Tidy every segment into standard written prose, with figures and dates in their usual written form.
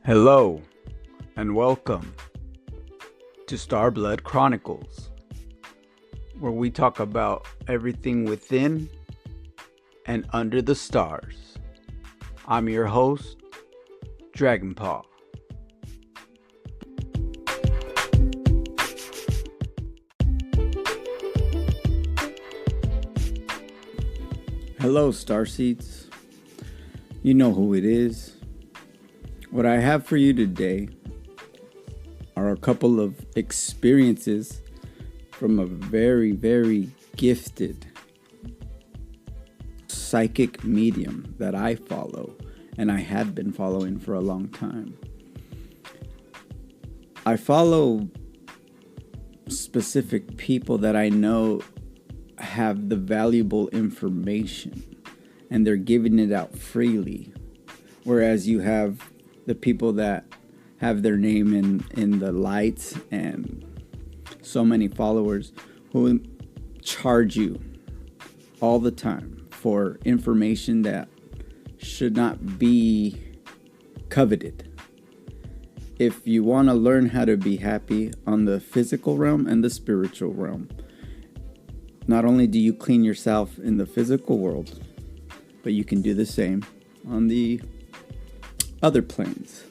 Hello and welcome to Starblood Chronicles, where we talk about everything within and under the stars. I'm your host, Dragonpaw. Hello, Starseeds. You know who it is. What I have for you today are a couple of experiences from a very, very gifted psychic medium that I follow and I have been following for a long time. I follow specific people that I know have the valuable information and they're giving it out freely, whereas you have the people that have their name in the lights and so many followers who charge you all the time for information that should not be coveted. If you want to learn how to be happy on the physical realm and the spiritual realm, not only do you clean yourself in the physical world, but you can do the same on the other planes.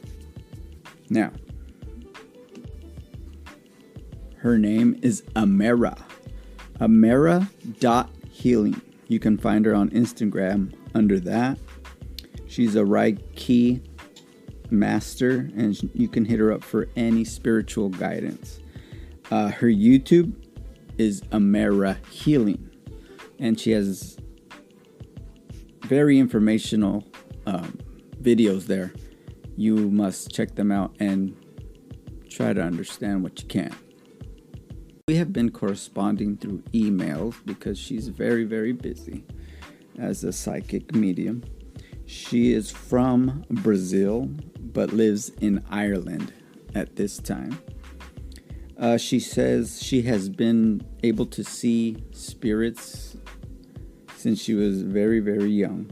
Now, her name is Amera. Amera.healing. You can find her on Instagram under that. She's a Reiki master, and you can hit her up for any spiritual guidance. Her YouTube is Amera Healing, and she has very informational videos there. You must check them out and try to understand what you can. We have been corresponding through emails because she's very, very busy as a psychic medium. She is from Brazil but lives in Ireland at this time. She says she has been able to see spirits since she was very, very young.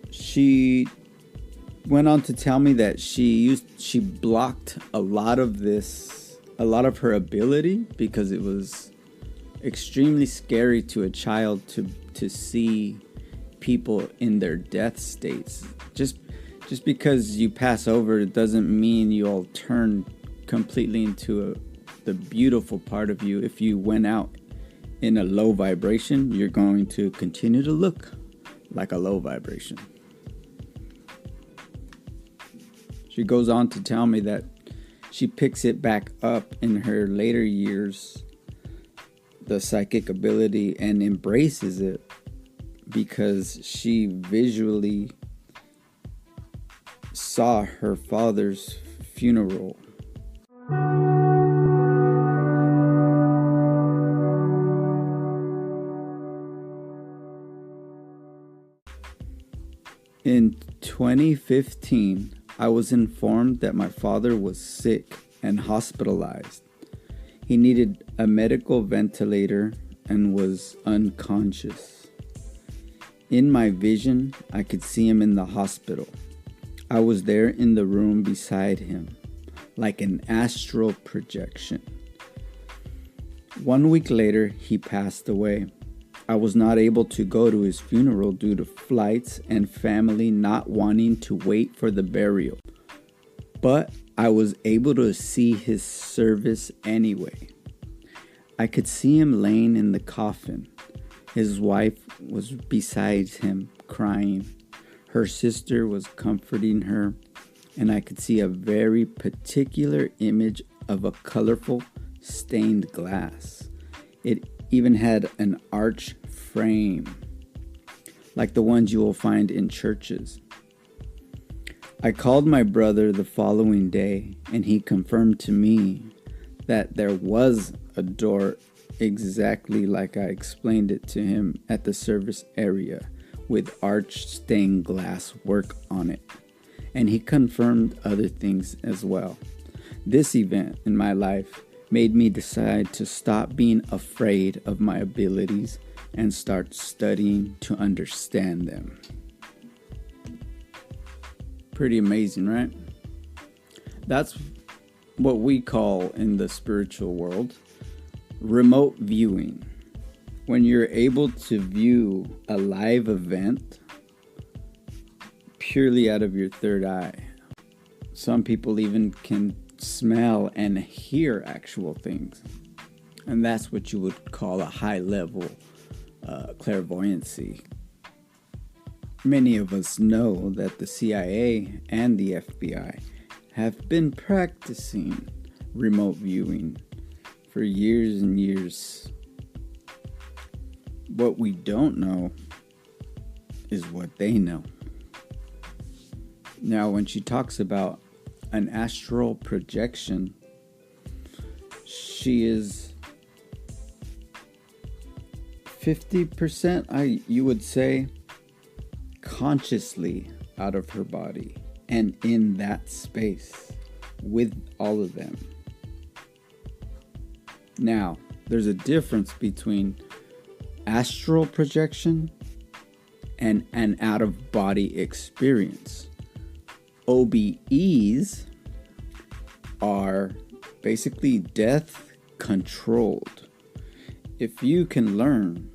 She went on to tell me that she blocked a lot of her ability because it was extremely scary to a child to see people in their death states. Just because you pass over, it doesn't mean you'll turn completely into the beautiful part of you. If you went out in a low vibration, you're going to continue to look like a low vibration. She goes on to tell me that she picks it back up in her later years, the psychic ability, and embraces it because she visually saw her father's funeral. In 2015, I was informed that my father was sick and hospitalized. He needed a medical ventilator and was unconscious. In my vision, I could see him in the hospital. I was there in the room beside him, like an astral projection. 1 week later, he passed away. I was not able to go to his funeral due to flights and family not wanting to wait for the burial. But I was able to see his service anyway. I could see him laying in the coffin. His wife was beside him crying. Her sister was comforting her, and I could see a very particular image of a colorful stained glass. It even had an arch frame, like the ones you will find in churches. I called my brother the following day, and he confirmed to me that there was a door exactly like I explained it to him at the service area, with arch stained glass work on it. And he confirmed other things as well. This event in my life made me decide to stop being afraid of my abilities and start studying to understand them. Pretty amazing, right? That's what we call in the spiritual world remote viewing. When you're able to view a live event purely out of your third eye. Some people even can smell and hear actual things. And that's what you would call a high level clairvoyancy. Many of us know that the CIA and the FBI have been practicing remote viewing for years and years. What we don't know is what they know. Now, when she talks about an astral projection, she is 50%, you would say, consciously out of her body and in that space with all of them. Now, there's a difference between astral projection and an out-of-body experience. OBEs are basically death controlled. If you can learn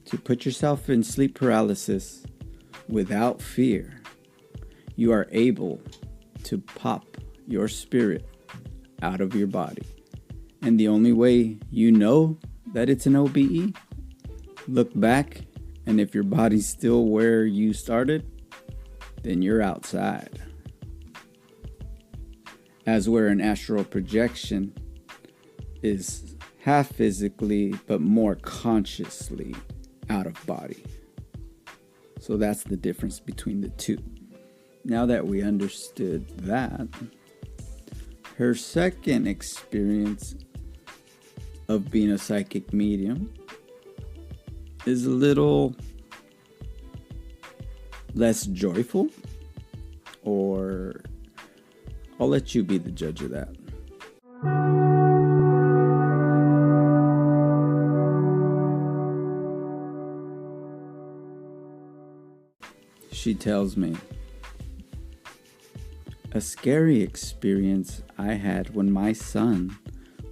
to put yourself in sleep paralysis without fear, you are able to pop your spirit out of your body. And the only way you know that it's an OBE, look back, and if your body's still where you started, then you're outside. As where an astral projection is half physically, but more consciously out of body. So that's the difference between the two. Now that we understood that, her second experience of being a psychic medium is a little less joyful, or I'll let you be the judge of that. She tells me, a scary experience I had when my son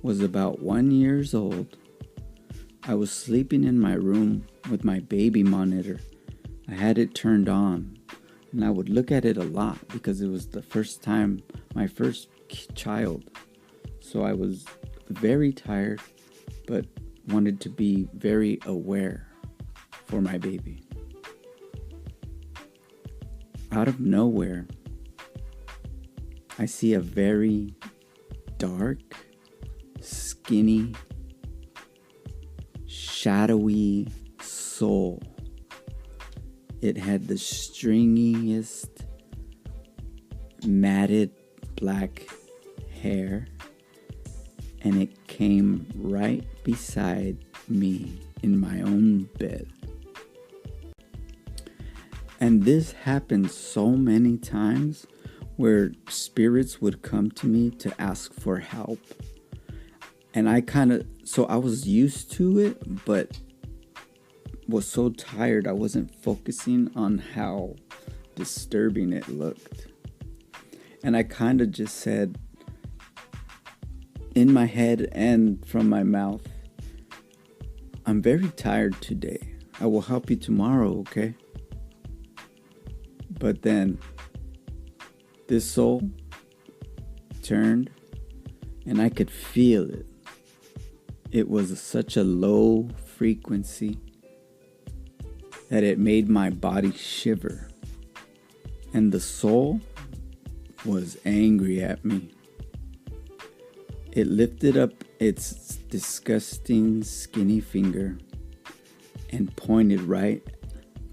was about 1 year old. I was sleeping in my room with my baby monitor. I had it turned on, and I would look at it a lot because it was the first time, my first child. So I was very tired, but wanted to be very aware for my baby. Out of nowhere, I see a very dark, skinny, shadowy soul. It had the stringiest, matted black hair, and it came right beside me in my own bed. And this happened so many times where spirits would come to me to ask for help. And I was used to it, but was so tired I wasn't focusing on how disturbing it looked. And I kind of just said in my head and from my mouth, I'm very tired today. I will help you tomorrow, okay? But then this soul turned and I could feel it. It was such a low frequency that it made my body shiver. And the soul was angry at me. It lifted up its disgusting skinny finger and pointed right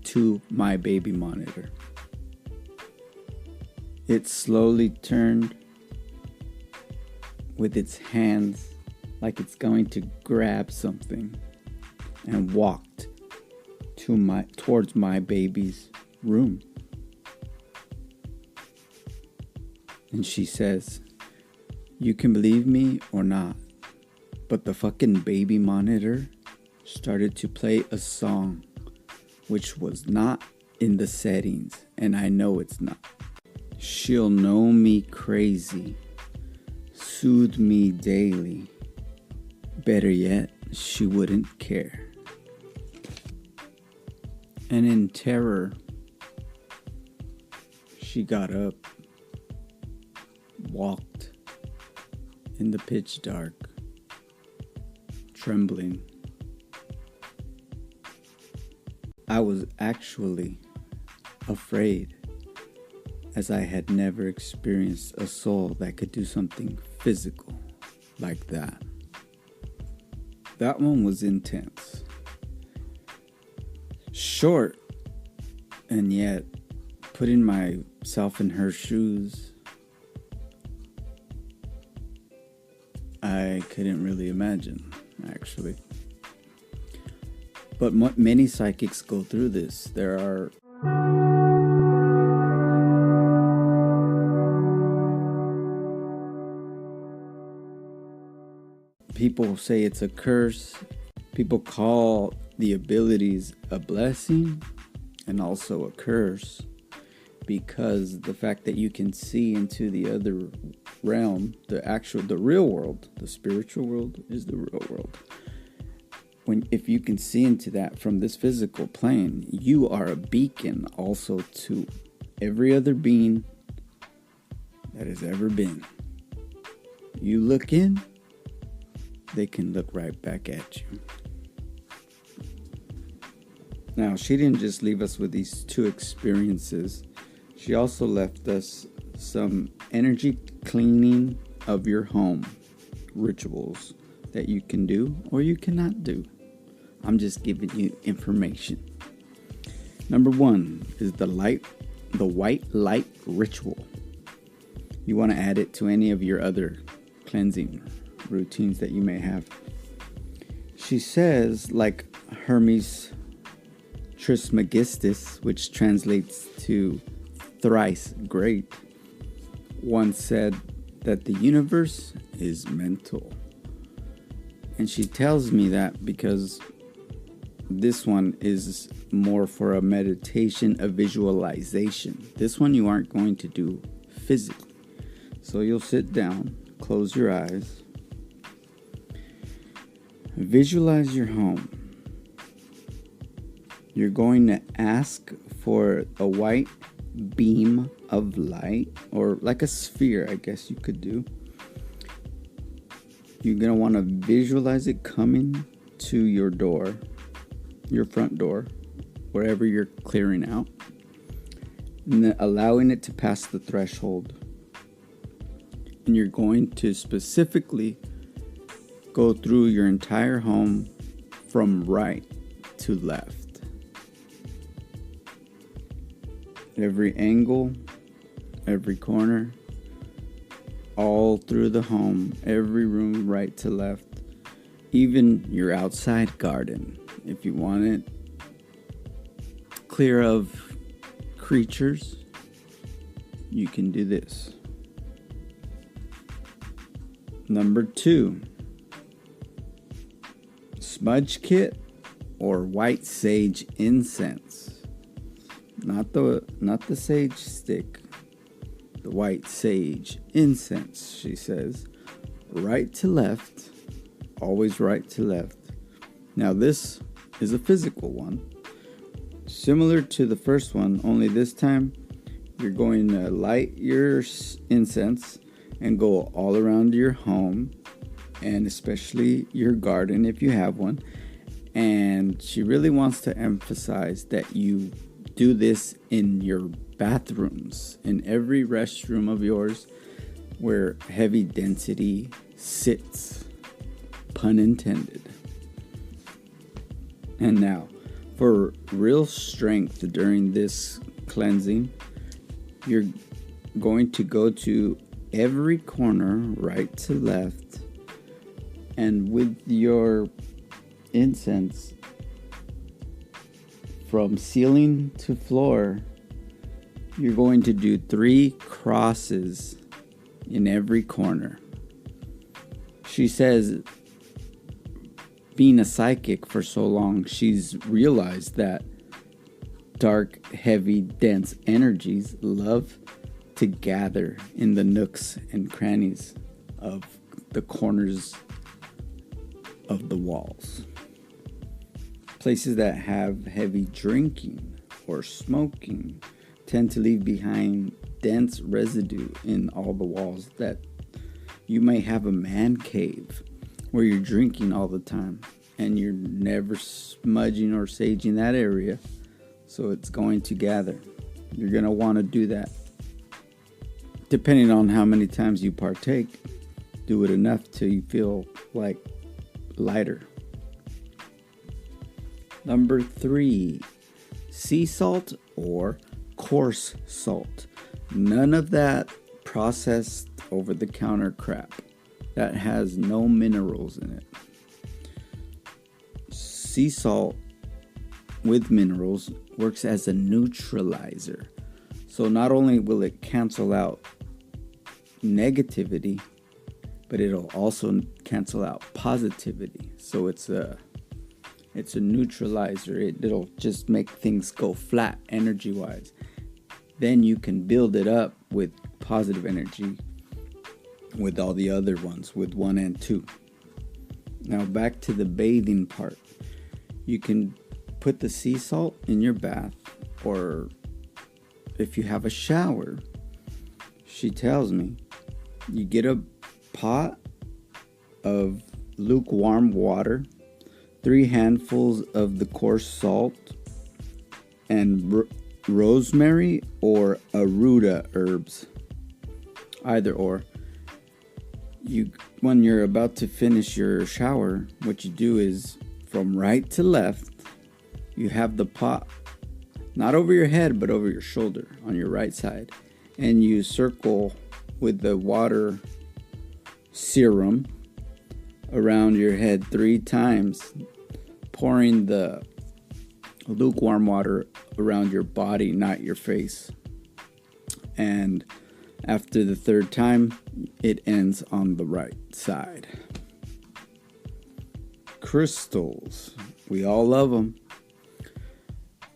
to my baby monitor. It slowly turned with its hands like it's going to grab something and walked towards my baby's room. And she says, you can believe me or not, but the fucking baby monitor started to play a song which was not in the settings, and I know it's not. She'll know me crazy, soothe me daily. Better yet, she wouldn't care. And in terror, she got up, walked in the pitch dark, trembling. I was actually afraid, as I had never experienced a soul that could do something physical like that. That one was intense. Short, and yet putting myself in her shoes, I couldn't really imagine, actually. But many psychics go through this. There are people say it's a curse. People call the abilities a blessing and also a curse, because the fact that you can see into the other realm, the real world, the spiritual world is the real world. If you can see into that from this physical plane, you are a beacon also to every other being that has ever been. You look in, they can look right back at you. Now, she didn't just leave us with these two experiences. She also left us some energy cleaning of your home rituals that you can do or you cannot do. I'm just giving you information. Number 1 is the white light ritual. You want to add it to any of your other cleansing routines that you may have. She says, like Hermes Trismegistus, which translates to thrice great, once said that the universe is mental. And she tells me that because this one is more for a meditation, a visualization. This one you aren't going to do physically. So you'll sit down, close your eyes, visualize your home. You're going to ask for a white beam of light, or like a sphere, I guess you could do. You're going to want to visualize it coming to your door, your front door, wherever you're clearing out, and then allowing it to pass the threshold. And you're going to specifically go through your entire home from right to left. Every angle, every corner, all through the home, every room right to left, even your outside garden. If you want it clear of creatures, you can do this. Number 2, smudge kit or white sage incense. Not the sage stick, the white sage incense, she says. Right to left, always right to left. Now this is a physical one, similar to the first one, only this time you're going to light your incense and go all around your home, and especially your garden if you have one. And she really wants to emphasize that you do this in your bathrooms, in every restroom of yours where heavy density sits, pun intended. And now, for real strength during this cleansing, you're going to go to every corner, right to left, and with your incense, from ceiling to floor, you're going to do 3 crosses in every corner. She says, being a psychic for so long, she's realized that dark, heavy, dense energies love to gather in the nooks and crannies of the corners of the walls. Places that have heavy drinking or smoking tend to leave behind dense residue in all the walls. That you may have a man cave where you're drinking all the time and you're never smudging or saging that area, so it's going to gather. You're going to want to do that. Depending on how many times you partake, do it enough till you feel like lighter. Number 3, sea salt or coarse salt. None of that processed over-the-counter crap that has no minerals in it. Sea salt with minerals works as a neutralizer. So not only will it cancel out negativity, but it'll also cancel out positivity. So it's a neutralizer. It'll just make things go flat energy-wise. Then you can build it up with positive energy with all the other ones, with 1 and 2. Now back to the bathing part. You can put the sea salt in your bath, or if you have a shower, she tells me, you get a pot of lukewarm water, 3 handfuls of the coarse salt, and rosemary or aruta herbs. Either or. When you're about to finish your shower, what you do is from right to left, you have the pot not over your head but over your shoulder on your right side, and you circle with the water serum around your head 3 times, pouring the lukewarm water around your body, not your face. And after the 3rd time, it ends on the right side. Crystals, we all love them.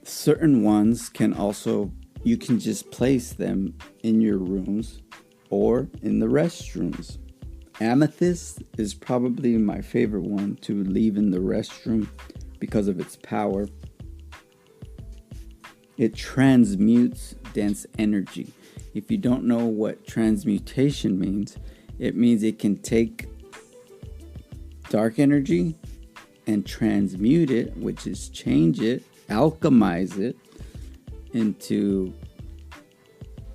Certain ones you can just place them in your rooms or in the restrooms. Amethyst is probably my favorite one to leave in the restroom because of its power. It transmutes dense energy. If you don't know what transmutation means, it means it can take dark energy and transmute it, which is change it, alchemize it into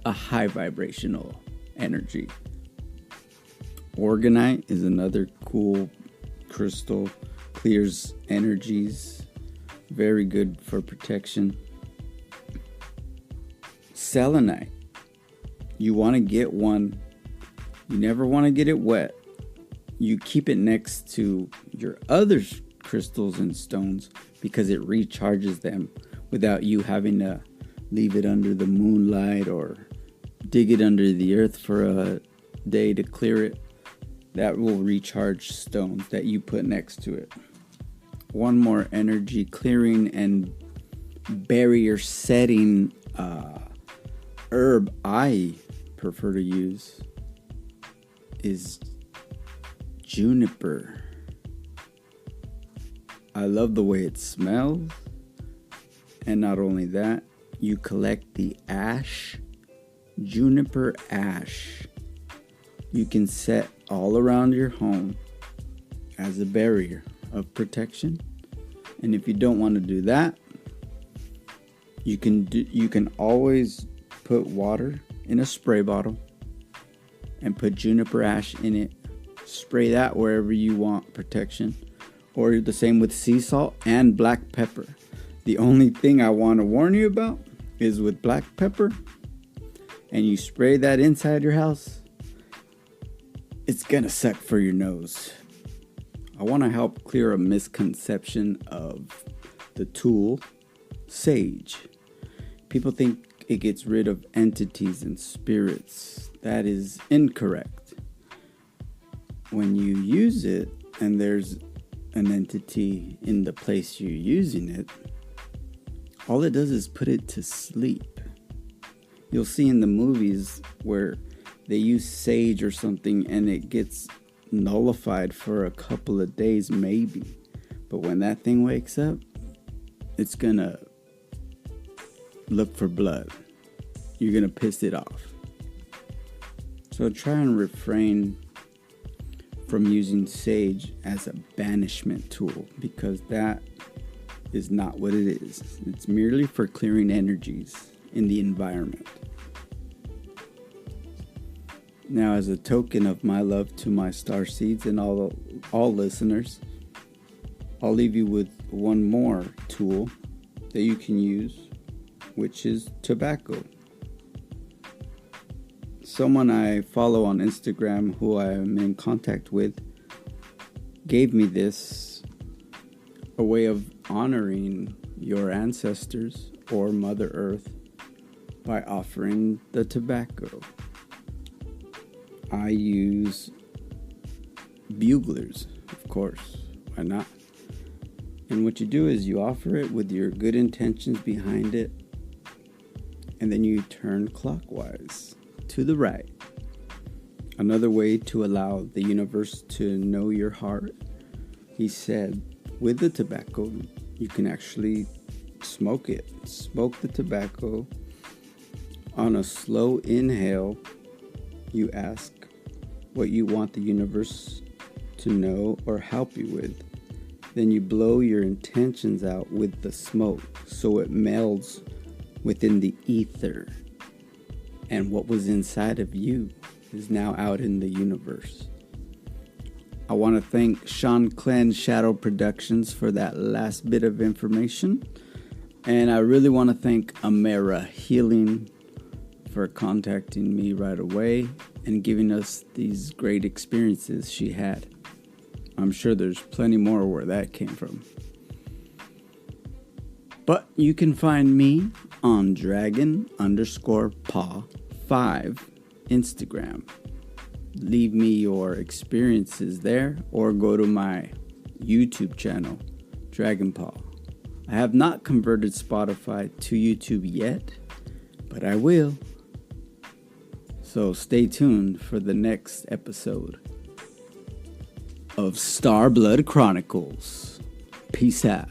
a high vibrational energy. Organite is another cool crystal, clears energies, very good for protection. Selenite, you want to get one, you never want to get it wet. You keep it next to your other crystals and stones because it recharges them without you having to leave it under the moonlight or dig it under the earth for a day to clear it. That will recharge stones that you put next to it. One more energy clearing and barrier setting herb I prefer to use is juniper. I love the way it smells. And not only that, you collect the ash, juniper ash. You can set all around your home as a barrier of protection. And if you don't want to do that, you can always put water in a spray bottle and put juniper ash in it. Spray that wherever you want protection. Or the same with sea salt and black pepper. The only thing I want to warn you about is with black pepper, and you spray that inside your house, it's gonna suck for your nose. I want to help clear a misconception of the tool sage. People think it gets rid of entities and spirits. That is incorrect. When you use it and there's an entity in the place you're using it, all it does is put it to sleep. You'll see in the movies where they use sage or something and it gets nullified for a couple of days maybe. But when that thing wakes up, it's gonna look for blood. You're gonna piss it off. So try and refrain from using sage as a banishment tool, because that is not what it is. It's merely for clearing energies in the environment. Now, as a token of my love to my star seeds and all listeners, I'll leave you with one more tool that you can use, which is tobacco. Someone I follow on Instagram who I am in contact with gave me this, a way of honoring your ancestors or Mother Earth by offering the tobacco. I use buglers, of course, why not? And what you do is you offer it with your good intentions behind it, and then you turn clockwise to the right. Another way to allow the universe to know your heart, he said, with the tobacco, you can actually smoke it. Smoke the tobacco. On a slow inhale, you ask what you want the universe to know or help you with. Then you blow your intentions out with the smoke so it melds within the ether. And what was inside of you is now out in the universe. I want to thank Sean Clan Shadow Productions for that last bit of information. And I really want to thank Amara Healing for contacting me right away and giving us these great experiences she had. I'm sure there's plenty more where that came from. But you can find me on dragon_paw5 Instagram. Leave me your experiences there or go to my YouTube channel, Dragon Paw. I have not converted Spotify to YouTube yet, but I will. So stay tuned for the next episode of Star Blood Chronicles. Peace out.